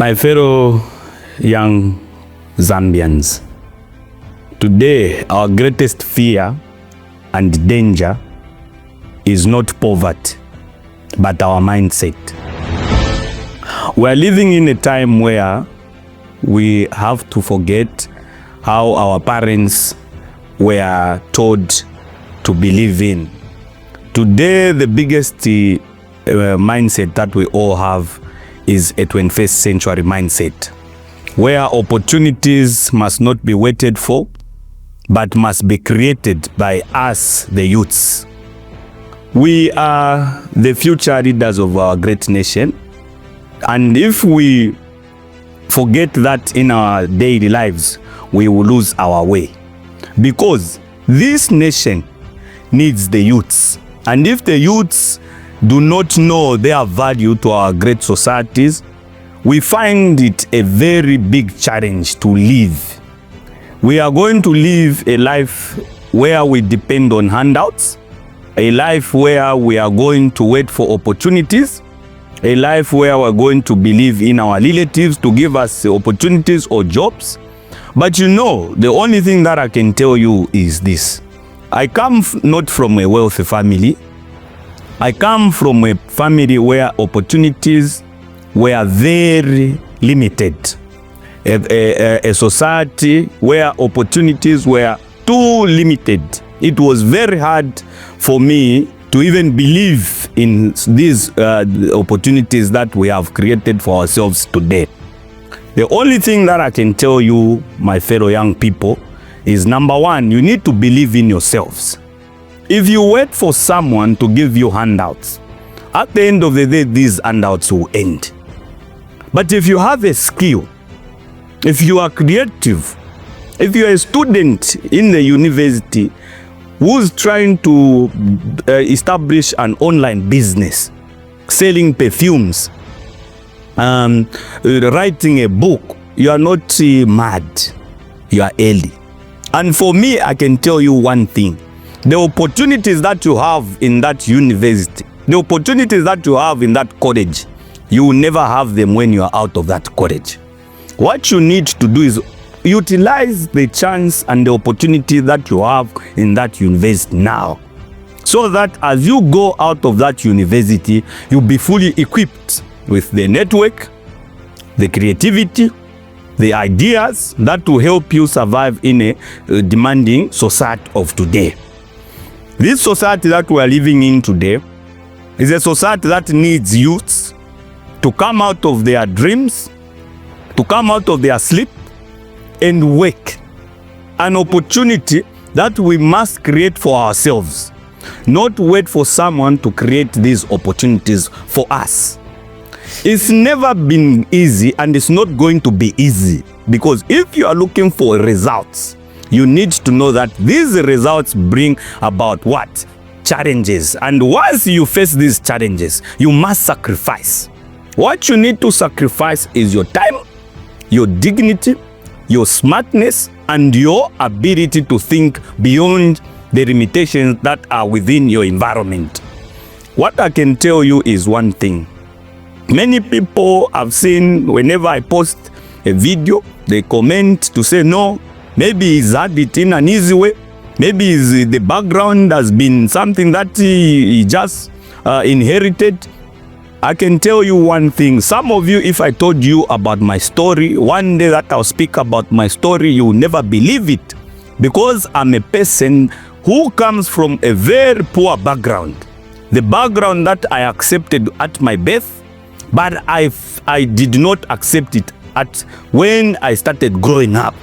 My fellow young Zambians, today our greatest fear and danger is not poverty, but our mindset. We are living in a time where we have to forget how our parents were taught to believe in. Today, the biggest mindset that we all have is a 21st century mindset, where opportunities must not be waited for, but must be created by us, the youths. We are the future leaders of our great nation, and if we forget that in our daily lives, we will lose our way, because this nation needs the youths. And if the youths do not know their value to our great societies, we find it a very big challenge to live. We are going to live a life where we depend on handouts, a life where we are going to wait for opportunities, a life where we're going to believe in our relatives to give us opportunities or jobs. But you know, the only thing that I can tell you is this. I come not from a wealthy family. I come from a family where opportunities were very limited. A society where opportunities were too limited. It was very hard for me to even believe in these opportunities that we have created for ourselves today. The only thing that I can tell you, my fellow young people, is number one, you need to believe in yourselves. If you wait for someone to give you handouts, at the end of the day, these handouts will end. But if you have a skill, if you are creative, if you are a student in the university who's trying to establish an online business, selling perfumes, writing a book, you are not mad, you are early. And for me, I can tell you one thing. The opportunities that you have in that university, the opportunities that you have in that college, you will never have them when you are out of that college. What you need to do is utilize the chance and the opportunity that you have in that university now, so that as you go out of that university, you'll be fully equipped with the network, the creativity, the ideas that will help you survive in a demanding society of today. This society that we are living in today is a society that needs youths to come out of their dreams, to come out of their sleep and wake. An opportunity that we must create for ourselves, not wait for someone to create these opportunities for us. It's never been easy, and it's not going to be easy, because if you are looking for results, you need to know that these results bring about what? Challenges. And once you face these challenges, you must sacrifice. What you need to sacrifice is your time, your dignity, your smartness, and your ability to think beyond the limitations that are within your environment. What I can tell you is one thing. Many people have seen, whenever I post a video, they comment to say, no, maybe he's had it in an easy way. Maybe the background has been something that he just inherited. I can tell you one thing. Some of you, if I told you about my story, one day that I'll speak about my story, you will never believe it. Because I'm a person who comes from a very poor background. The background that I accepted at my birth, but I did not accept it at when I started growing up.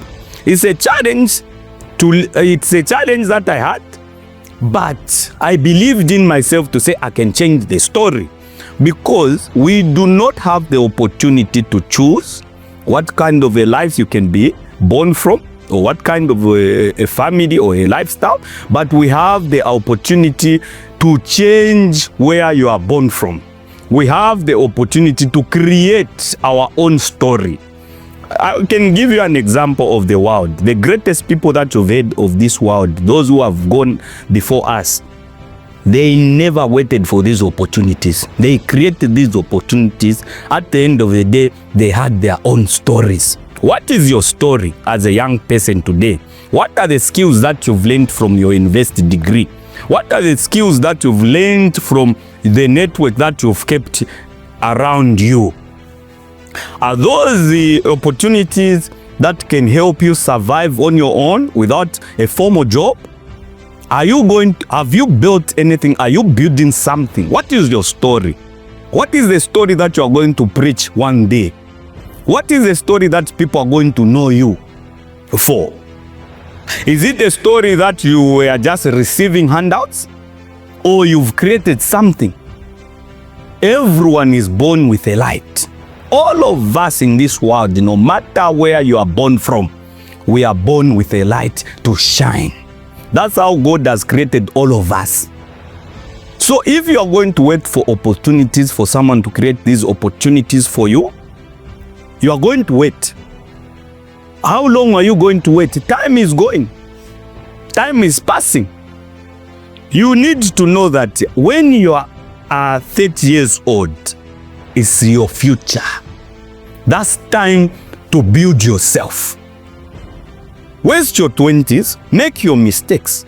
It's a challenge that I had, but I believed in myself to say I can change the story, because we do not have the opportunity to choose what kind of a life you can be born from, or what kind of a family or a lifestyle, but we have the opportunity to change where you are born from. We have the opportunity to create our own story. I can give you an example of the world. The greatest people that you've heard of this world, those who have gone before us, They never waited for these opportunities. They created these opportunities. At the end of the day, they had their own stories. What is your story as a young person today? What are the skills that you've learned from your university degree? What are the skills that you've learned from the network that you've kept around you? Are those the opportunities that can help you survive on your own without a formal job? Have you built anything? Are you building something? What is your story? What is the story that you are going to preach one day? What is the story that people are going to know you for? Is it a story that you were just receiving handouts? Or you've created something? Everyone is born with a light. All of us in this world, no matter where you are born from, we are born with a light to shine. That's how God has created all of us. So if you are going to wait for opportunities for someone to create these opportunities for you, you are going to wait. How long are you going to wait? Time is going. Time is passing. You need to know that when you are 30 years old, it's your future. That's time to build yourself. Waste your 20s, make your mistakes.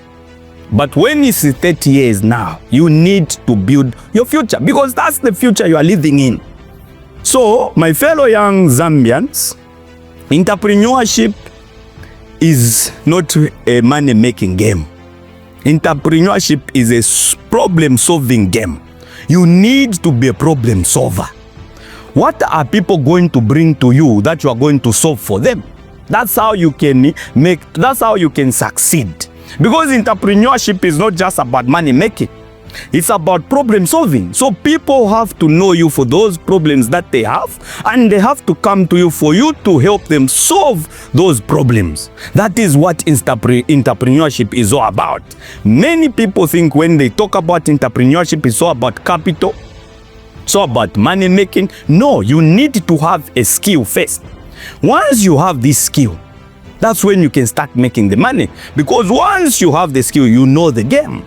But when it's 30 years now, you need to build your future because that's the future you are living in. So, my fellow young Zambians, entrepreneurship is not a money-making game. Entrepreneurship is a problem-solving game. You need to be a problem solver. What are people going to bring to you that you are going to solve for them? That's how you can succeed. Because entrepreneurship is not just about money making. It's about problem solving. So people have to know you for those problems that they have, and they have to come to you for you to help them solve those problems. That is what entrepreneurship is all about. Many people think when they talk about entrepreneurship, it's all about capital, it's all about money making. No, you need to have a skill first. Once you have this skill, that's when you can start making the money. Because once you have the skill, you know the game.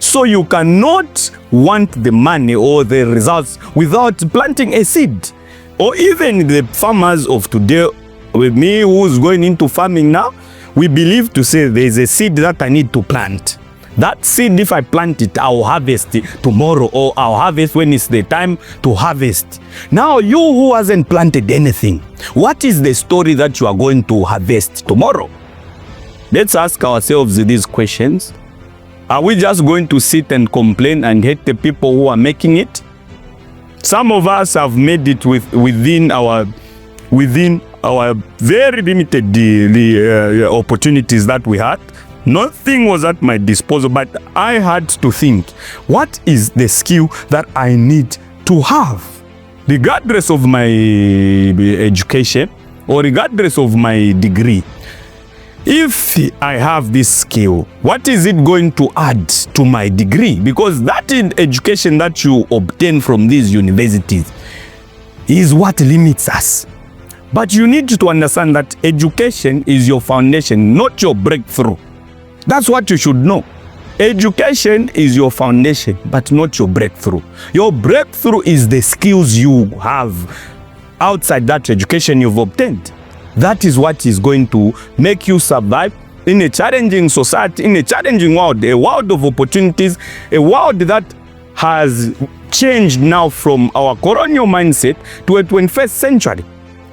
So you cannot want the money or the results without planting a seed. Or even the farmers of today, with me who's going into farming now, we believe to say there's a seed that I need to plant. That seed, if I plant it, I'll harvest it tomorrow, or I'll harvest when it's the time to harvest. Now, you who hasn't planted anything, what is the story that you are going to harvest tomorrow? Let's ask ourselves these questions. Are we just going to sit and complain and hate the people who are making it? Some of us have made it within our very limited opportunities that we had. Nothing was at my disposal, but I had to think, what is the skill that I need to have? Regardless of my education or regardless of my degree, if I have this skill, what is it going to add to my degree? Because that education that you obtain from these universities is what limits us. But you need to understand that education is your foundation, not your breakthrough. That's what you should know. Education is your foundation, but not your breakthrough. Your breakthrough is the skills you have outside that education you've obtained. That is what is going to make you survive in a challenging society, in a challenging world, a world of opportunities, a world that has changed now from our colonial mindset to a 21st century.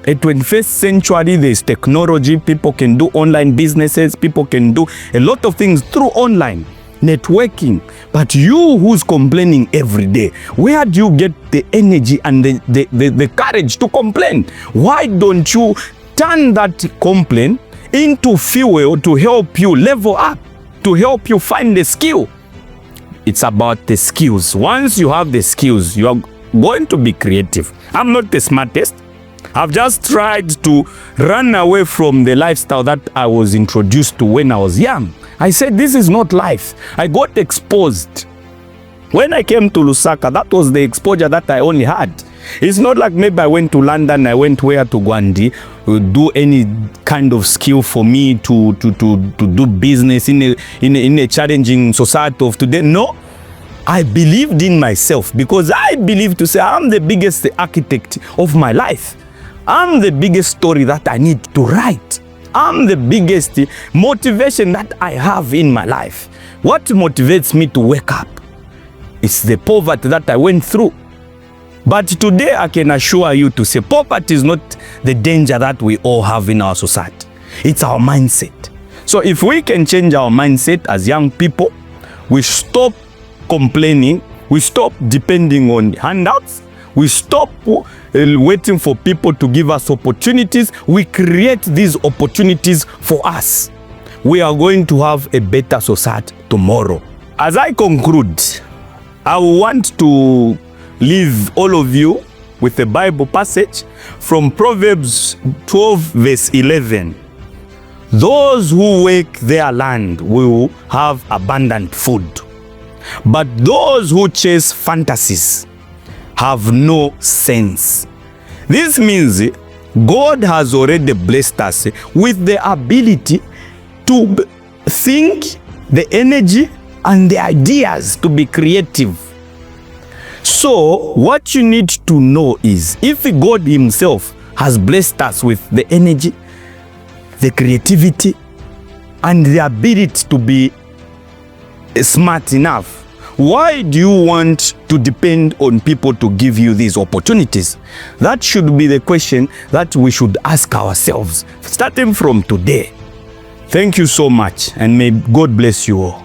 A 21st century, there's technology, people can do online businesses, people can do a lot of things through online networking. But you who's complaining every day, where do you get the energy and the courage to complain? Why don't you turn that complaint into fuel to help you level up, to help you find the skill? It's about the skills. Once you have the skills, you are going to be creative. I'm not the smartest. I've just tried to run away from the lifestyle that I was introduced to when I was young. I said, this is not life. I got exposed. When I came to Lusaka, that was the exposure that I only had. It's not like maybe I went to London, I went where to Gwandi, do any kind of skill for me to do business in a challenging society of today. No. I believed in myself because I believe to say I'm the biggest architect of my life. I'm the biggest story that I need to write. I'm the biggest motivation that I have in my life. What motivates me to wake up? It's the poverty that I went through. But today I can assure you to say poverty is not the danger that we all have in our society. It's our mindset. So if we can change our mindset as young people, we stop complaining, we stop depending on handouts, we stop waiting for people to give us opportunities, we create these opportunities for us. We are going to have a better society tomorrow. As I conclude, I want to leave all of you with a Bible passage from Proverbs 12 verse 11. Those who work their land will have abundant food, but those who chase fantasies have no sense. This means God has already blessed us with the ability to think, the energy and the ideas to be creative. So what you need to know is, if God himself has blessed us with the energy, the creativity and the ability to be smart enough, why do you want to depend on people to give you these opportunities? That should be the question that we should ask ourselves starting from today. Thank you so much, and may God bless you all.